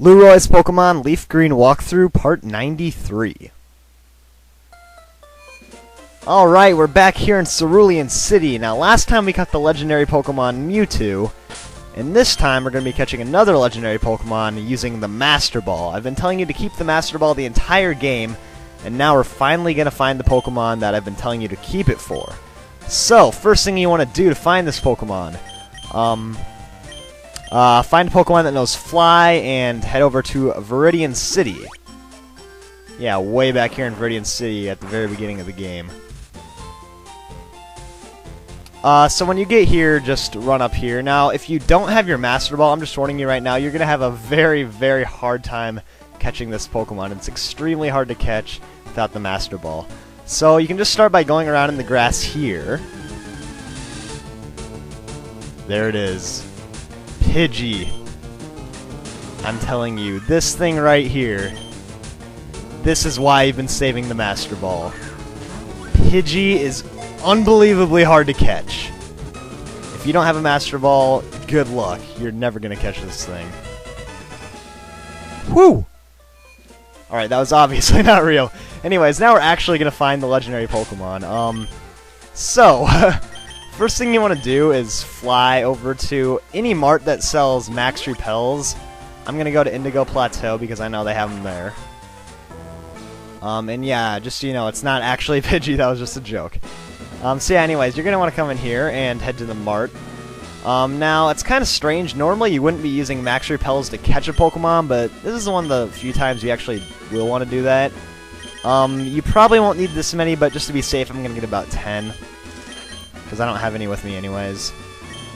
Leroy's Pokemon Leaf Green Walkthrough Part 93. Alright, we're back here in Cerulean City. Now, last time we caught the legendary Pokemon Mewtwo, and this time we're going to be catching another legendary Pokemon using the Master Ball. I've been telling you to keep the Master Ball the entire game, and now we're finally going to find the Pokemon that I've been telling you to keep it for. So, first thing you want to do to find this Pokemon, find a Pokemon that knows Fly and head over to Viridian City. Yeah, way back here in Viridian City at the very beginning of the game. So when you get here, just run up here. Now, if you don't have your Master Ball, I'm just warning you right now, you're going to have a very, very hard time catching this Pokemon. It's extremely hard to catch without the Master Ball. So you can just start by going around in the grass here. There it is. Pidgey. I'm telling you, this thing right here, this is why I've been saving the Master Ball. Pidgey is unbelievably hard to catch. If you don't have a Master Ball, good luck. You're never going to catch this thing. Whew! Alright, that was obviously not real. Anyways, now we're actually going to find the legendary Pokemon. First thing you want to do is fly over to any mart that sells max repels. I'm going to go to Indigo Plateau because I know they have them there. And yeah, just so you know, it's not actually Pidgey, that was just a joke. So yeah, anyways, you're going to want to come in here and head to the mart. Now, it's kind of strange. Normally, you wouldn't be using max repels to catch a Pokemon, but this is one of the few times you actually will want to do that. You probably won't need this many, but just to be safe, I'm going to get about 10. Because I don't have any with me anyways.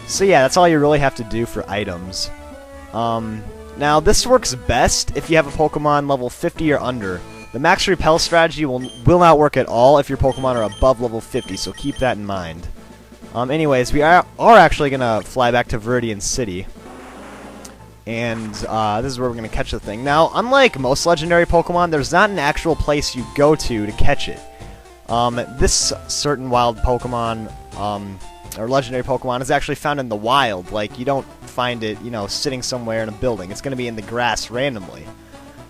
So yeah, that's all you really have to do for items. Now, this works best if you have a Pokemon level 50 or under. The max repel strategy will not work at all if your Pokemon are above level 50, so keep that in mind. Anyways, we are actually going to fly back to Viridian City. And this is where we're going to catch the thing. Now, unlike most legendary Pokemon, there's not an actual place you go to catch it. This certain wild Pokemon, or legendary Pokemon, is actually found in the wild. Like, you don't find it, you know, sitting somewhere in a building. It's going to be in the grass randomly.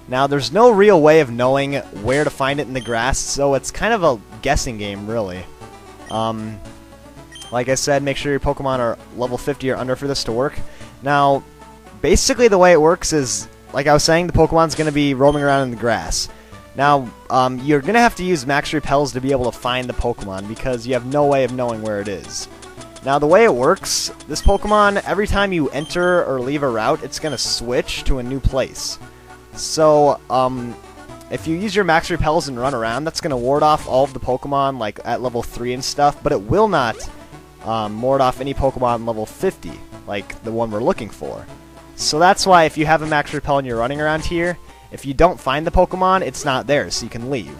Now, there's no real way of knowing where to find it in the grass, so it's kind of a guessing game, really. Like I said, make sure your Pokemon are level 50 or under for this to work. Now, basically the way it works is, like I was saying, the Pokemon's going to be roaming around in the grass. Now, you're going to have to use max repels to be able to find the Pokemon because you have no way of knowing where it is. Now, the way it works, this Pokemon, every time you enter or leave a route, it's going to switch to a new place. So, if you use your max repels and run around, that's going to ward off all of the Pokemon, like, at level 3 and stuff, but it will not ward off any Pokemon level 50, like the one we're looking for. So that's why if you have a max repel and you're running around here, if you don't find the Pokemon, it's not there, so you can leave.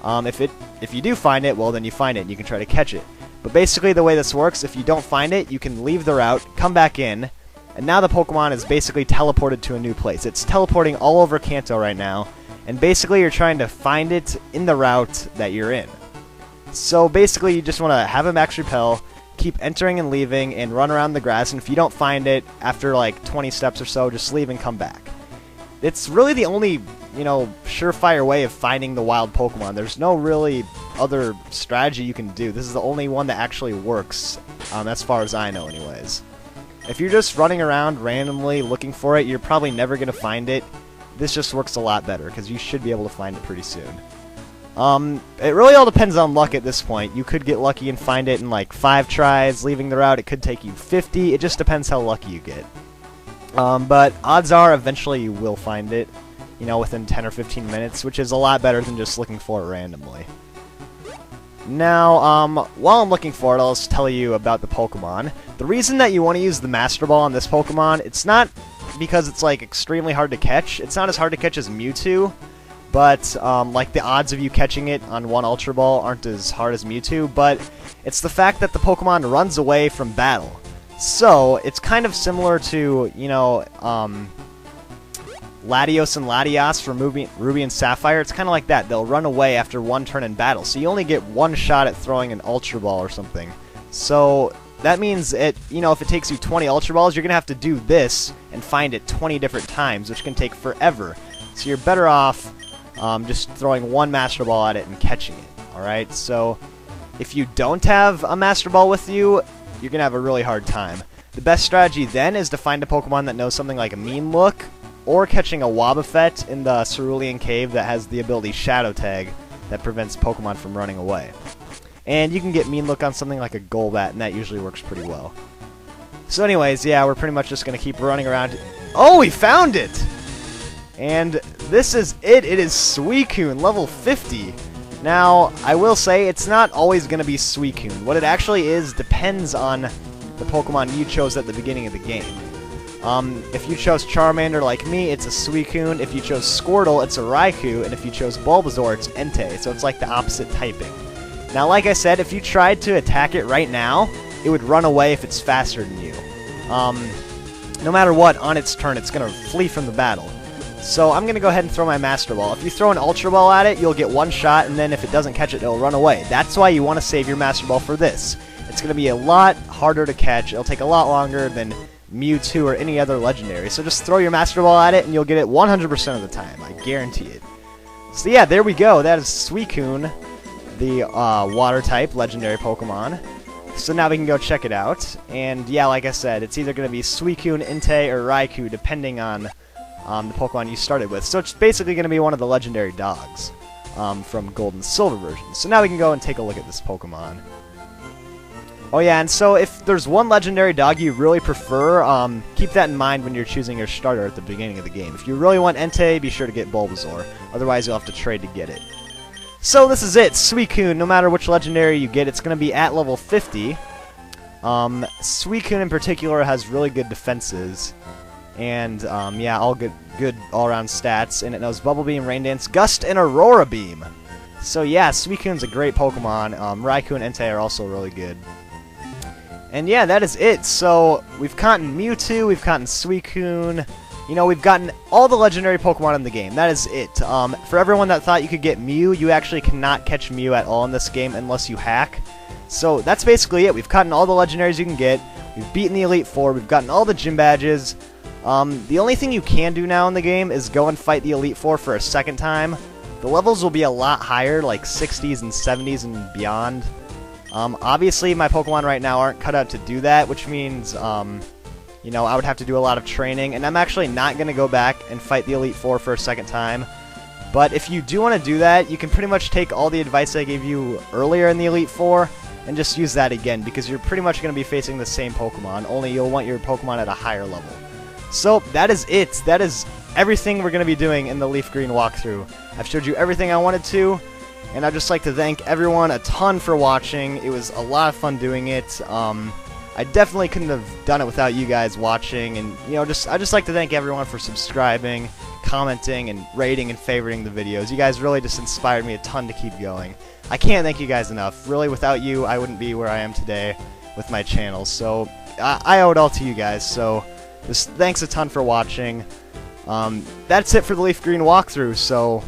If you do find it, well, then you find it and you can try to catch it. But basically the way this works, if you don't find it, you can leave the route, come back in, and now the Pokemon is basically teleported to a new place. It's teleporting all over Kanto right now, and basically you're trying to find it in the route that you're in. So basically you just want to have a max repel, keep entering and leaving, and run around the grass, and if you don't find it after like 20 steps or so, just leave and come back. It's really the only, you know, surefire way of finding the wild Pokemon. There's no really other strategy you can do. This is the only one that actually works, as far as I know anyways. If you're just running around randomly looking for it, you're probably never going to find it. This just works a lot better, because you should be able to find it pretty soon. It really all depends on luck at this point. You could get lucky and find it in like 5 tries. Leaving the route, it could take you 50. It just depends how lucky you get. But odds are eventually you will find it, you know, within 10 or 15 minutes, which is a lot better than just looking for it randomly. Now, while I'm looking for it, I'll just tell you about the Pokemon. The reason that you want to use the Master Ball on this Pokemon, it's not because it's, like, extremely hard to catch. It's not as hard to catch as Mewtwo, but, like, the odds of you catching it on one Ultra Ball aren't as hard as Mewtwo, but it's the fact that the Pokemon runs away from battle. So, it's kind of similar to, you know, Latios and Latias from Ruby and Sapphire. It's kind of like that. They'll run away after one turn in battle, so you only get one shot at throwing an Ultra Ball or something. So, that means if it takes you 20 Ultra Balls, you're going to have to do this and find it 20 different times, which can take forever. So you're better off just throwing one Master Ball at it and catching it. Alright, so if you don't have a Master Ball with you, you're going to have a really hard time. The best strategy then is to find a Pokemon that knows something like a Mean Look, or catching a Wobbuffet in the Cerulean Cave that has the ability Shadow Tag that prevents Pokemon from running away. And you can get Mean Look on something like a Golbat, and that usually works pretty well. So anyways, yeah, we're pretty much just going to keep running around. Oh, we found it! And this is it. It is Suicune, level 50. Now, I will say, it's not always going to be Suicune. What it actually is depends on the Pokemon you chose at the beginning of the game. If you chose Charmander like me, it's a Suicune. If you chose Squirtle, it's a Raikou. And if you chose Bulbasaur, it's Entei. So it's like the opposite typing. Now, like I said, if you tried to attack it right now, it would run away if it's faster than you. No matter what, on its turn, it's going to flee from the battle. So I'm going to go ahead and throw my Master Ball. If you throw an Ultra Ball at it, you'll get one shot, and then if it doesn't catch it, it'll run away. That's why you want to save your Master Ball for this. It's going to be a lot harder to catch. It'll take a lot longer than Mewtwo or any other legendary. So just throw your Master Ball at it, and you'll get it 100% of the time. I guarantee it. So yeah, there we go. That is Suicune, the Water-type legendary Pokemon. So now we can go check it out. And yeah, like I said, it's either going to be Suicune, Entei, or Raikou, depending on the Pokemon you started with. So it's basically going to be one of the legendary dogs from Gold and Silver versions. So now we can go and take a look at this Pokemon. Oh yeah, and so if there's one legendary dog you really prefer, keep that in mind when you're choosing your starter at the beginning of the game. If you really want Entei, be sure to get Bulbasaur. Otherwise, you'll have to trade to get it. So this is it, Suicune. No matter which legendary you get, it's going to be at level 50. Suicune in particular has really good defenses. And, yeah, all good all-around stats. And it knows Bubble Beam, Rain Dance, Gust, and Aurora Beam. So, yeah, Suicune's a great Pokemon. Raikou and Entei are also really good. And, yeah, that is it. So, we've gotten Mewtwo, we've gotten Suicune. You know, we've gotten all the legendary Pokemon in the game. That is it. For everyone that thought you could get Mew, you actually cannot catch Mew at all in this game unless you hack. So, that's basically it. We've gotten all the legendaries you can get. We've beaten the Elite Four. We've gotten all the gym badges. The only thing you can do now in the game is go and fight the Elite Four for a second time. The levels will be a lot higher, like 60s and 70s and beyond. Obviously, my Pokemon right now aren't cut out to do that, which means, you know, I would have to do a lot of training, and I'm actually not going to go back and fight the Elite Four for a second time. But if you do want to do that, you can pretty much take all the advice I gave you earlier in the Elite Four and just use that again, because you're pretty much going to be facing the same Pokemon, only you'll want your Pokemon at a higher level. So, that is it. That is everything we're going to be doing in the Leaf Green walkthrough. I've showed you everything I wanted to, and I'd just like to thank everyone a ton for watching. It was a lot of fun doing it. I definitely couldn't have done it without you guys watching, and, you know, I just like to thank everyone for subscribing, commenting, and rating and favoriting the videos. You guys really just inspired me a ton to keep going. I can't thank you guys enough. Really, without you, I wouldn't be where I am today with my channel. So, I owe it all to you guys, so just thanks a ton for watching. That's it for the Leaf Green walkthrough, so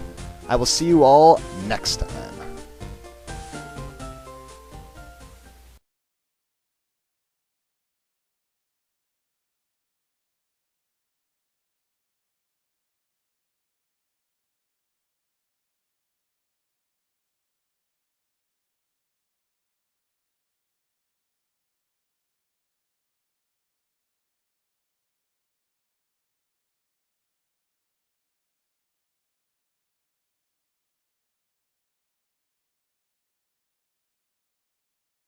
I will see you all next time.